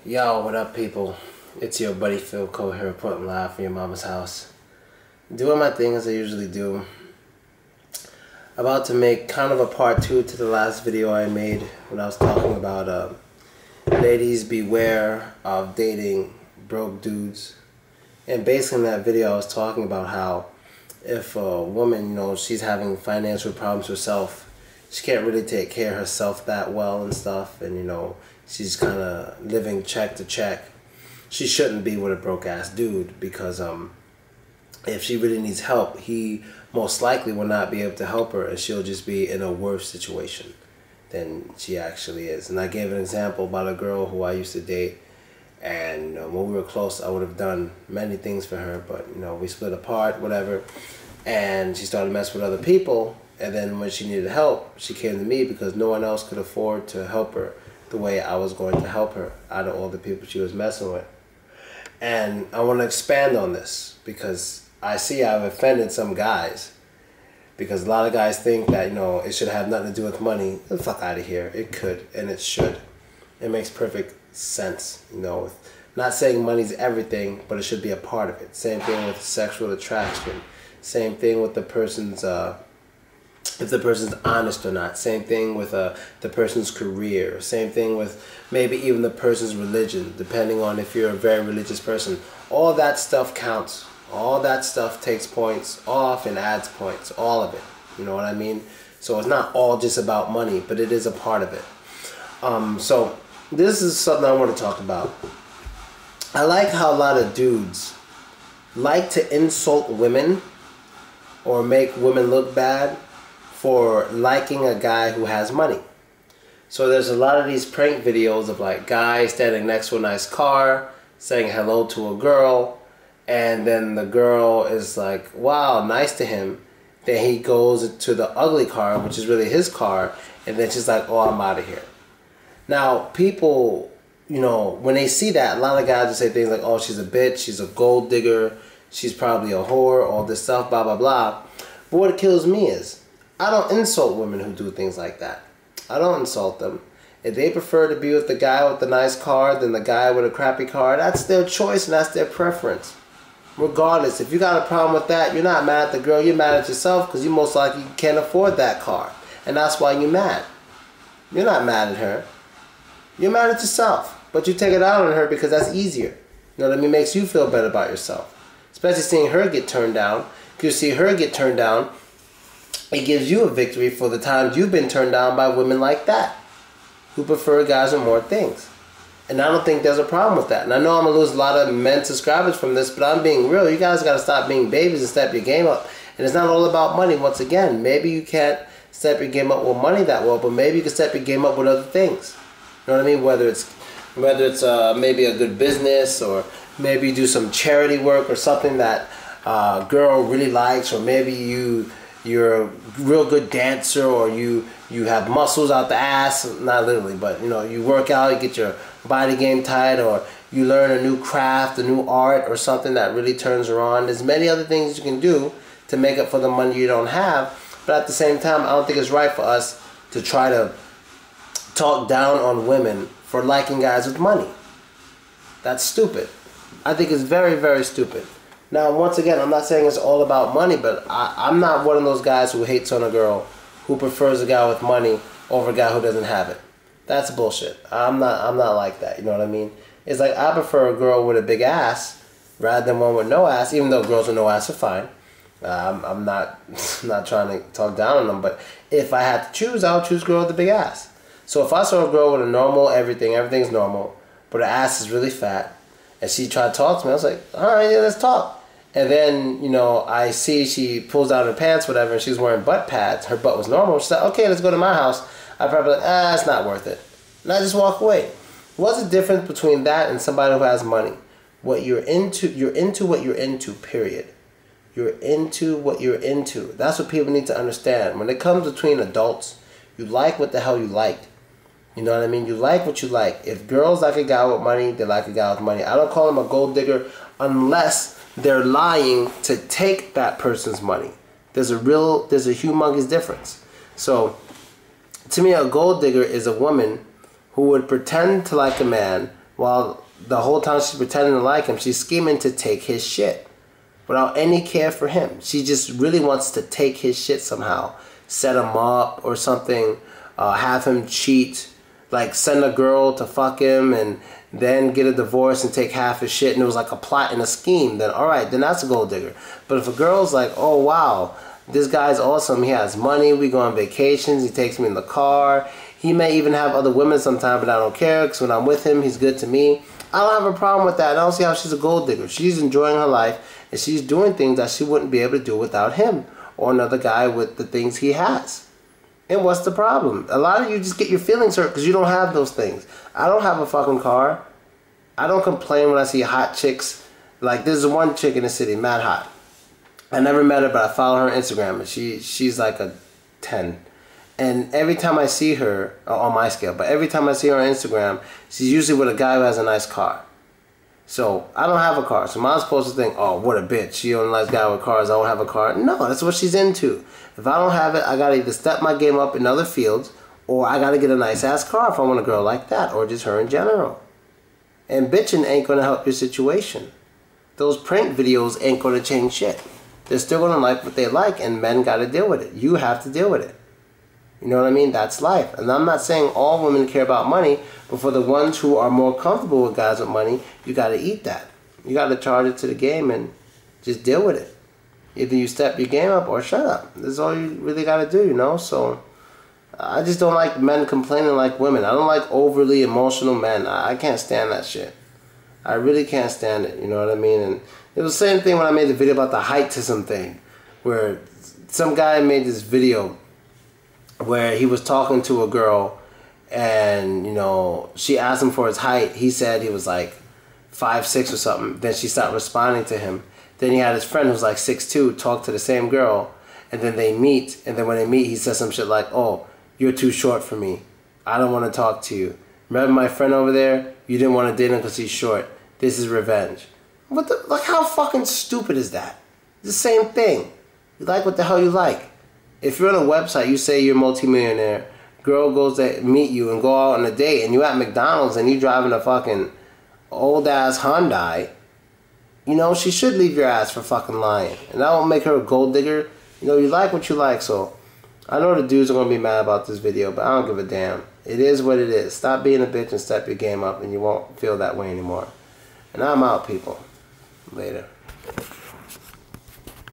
Yo, what up, people? It's your buddy Philko here, reporting live from your mama's house. Doing my thing as I usually do. About to make kind of a part 2 to the last video I made when I was talking about ladies beware of dating broke dudes. And basically in that video I was talking about how if a woman, she's having financial problems herself, she can't really take care of herself that well and stuff, and she's kind of living check to check, she shouldn't be with a broke ass dude, because if she really needs help, he most likely will not be able to help her, and she'll just be in a worse situation than she actually is. And I gave an example about a girl who I used to date, and when we were close I would have done many things for her, but we split apart, whatever, and she started messing with other people. And then when she needed help, she came to me because no one else could afford to help her the way I was going to help her out of all the people she was messing with. And I want to expand on this because I see I've offended some guys, because a lot of guys think that it should have nothing to do with money. Get the fuck out of here. It could, and it should. It makes perfect sense. Not saying money's everything, but it should be a part of it. Same thing with sexual attraction. Same thing with the person's if the person's honest or not. Same thing with the person's career. Same thing with maybe even the person's religion, depending on if you're a very religious person. All that stuff counts. All that stuff takes points off and adds points. All of it. You know what I mean? So it's not all just about money, but it is a part of it. So this is something I want to talk about. I like how a lot of dudes like to insult women or make women look bad for liking a guy who has money. So there's a lot of these prank videos of like guys standing next to a nice car saying hello to a girl, and then the girl is like, wow, nice to him. Then he goes to the ugly car, which is really his car, and then she's like, oh, I'm out of here. Now people, when they see that, a lot of guys will say things like, oh, she's a bitch, she's a gold digger, she's probably a whore, all this stuff, blah blah blah. But what kills me is, I don't insult women who do things like that. I don't insult them. If they prefer to be with the guy with the nice car than the guy with a crappy car, that's their choice and that's their preference. Regardless, if you got a problem with that, you're not mad at the girl, you're mad at yourself, because you most likely can't afford that car. And that's why you're mad. You're not mad at her. You're mad at yourself. But you take it out on her because that's easier. You know what I mean? It makes you feel better about yourself. Especially seeing her get turned down. If you see her get turned down, it gives you a victory for the times you've been turned down by women like that, who prefer guys with more things. And I don't think there's a problem with that. And I know I'm going to lose a lot of men subscribers from this, but I'm being real. You guys got to stop being babies and step your game up. And it's not all about money. Once again, maybe you can't step your game up with money that well, but maybe you can step your game up with other things. You know what I mean? Whether it's maybe a good business, or maybe you do some charity work or something that a girl really likes, or maybe you're a real good dancer, or you have muscles out the ass, not literally, but you work out, you get your body game tight, or you learn a new craft, a new art, or something that really turns her on. There's many other things you can do to make up for the money you don't have, but at the same time, I don't think it's right for us to try to talk down on women for liking guys with money. That's stupid. I think it's very, very stupid. Now, once again, I'm not saying it's all about money, but I'm not one of those guys who hates on a girl who prefers a guy with money over a guy who doesn't have it. That's bullshit. I'm not like that. You know what I mean? It's like I prefer a girl with a big ass rather than one with no ass, even though girls with no ass are fine. I'm not trying to talk down on them, but if I had to choose, I would choose a girl with a big ass. So if I saw a girl with a normal everything's normal, but her ass is really fat, and she tried to talk to me, I was like, all right, yeah, let's talk. And then, I see she pulls down her pants, whatever, and she's wearing butt pads. Her butt was normal. She's like, okay, let's go to my house. I'd probably be like, it's not worth it. And I just walk away. What's the difference between that and somebody who has money? What you're into what you're into, period. You're into what you're into. That's what people need to understand. When it comes between adults, you like what the hell you like. You know what I mean? You like what you like. If girls like a guy with money, they like a guy with money. I don't call them a gold digger unless they're lying to take that person's money. There's a humongous difference. So to me, a gold digger is a woman who would pretend to like a man while the whole time she's pretending to like him, she's scheming to take his shit without any care for him. She just really wants to take his shit somehow, set him up or something, have him cheat, like send a girl to fuck him and then get a divorce and take half his shit, and it was like a plot and a scheme, then alright, then that's a gold digger. But if a girl's like, oh wow, this guy's awesome, he has money, we go on vacations, he takes me in the car, he may even have other women sometime, but I don't care, because when I'm with him, he's good to me, I don't have a problem with that. I don't see how she's a gold digger. She's enjoying her life, and she's doing things that she wouldn't be able to do without him, or another guy with the things he has. And what's the problem? A lot of you just get your feelings hurt because you don't have those things. I don't have a fucking car. I don't complain when I see hot chicks. Like, there's one chick in the city, mad hot. I never met her, but I follow her on Instagram, and she's like a 10. And every time I see her, on my scale, but every time I see her on Instagram, she's usually with a guy who has a nice car. So, I don't have a car. So, I'm supposed to think, oh, what a bitch. She only likes guys with cars. I don't have a car. No, that's what she's into. If I don't have it, I got to either step my game up in other fields, or I got to get a nice-ass car if I want a girl like that, or just her in general. And bitching ain't going to help your situation. Those prank videos ain't going to change shit. They're still going to like what they like, and men got to deal with it. You have to deal with it. You know what I mean? That's life. And I'm not saying all women care about money, but for the ones who are more comfortable with guys with money, you got to eat that. You got to charge it to the game and just deal with it. Either you step your game up or shut up. That's all you really got to do, you know? So, I just don't like men complaining like women. I don't like overly emotional men. I can't stand that shit. I really can't stand it, you know what I mean? And it was the same thing when I made the video about the heightism thing, where some guy made this video where he was talking to a girl and, you know, she asked him for his height. He said he was like 5'6" or something. Then she stopped responding to him. Then he had his friend who was like 6'2" talk to the same girl, and then they meet, and then when they meet, he says some shit like, oh, you're too short for me. I don't want to talk to you. Remember my friend over there? You didn't want to date him because he's short. This is revenge. What the, like, how fucking stupid is that? It's the same thing. You like what the hell you like. If you're on a website, you say you're a multimillionaire, girl goes to meet you and go out on a date, and you at McDonald's and you driving a fucking old-ass Hyundai, you know, she should leave your ass for fucking lying. And that won't make her a gold digger. You know, you like what you like, so I know the dudes are going to be mad about this video, but I don't give a damn. It is what it is. Stop being a bitch and step your game up, and you won't feel that way anymore. And I'm out, people. Later.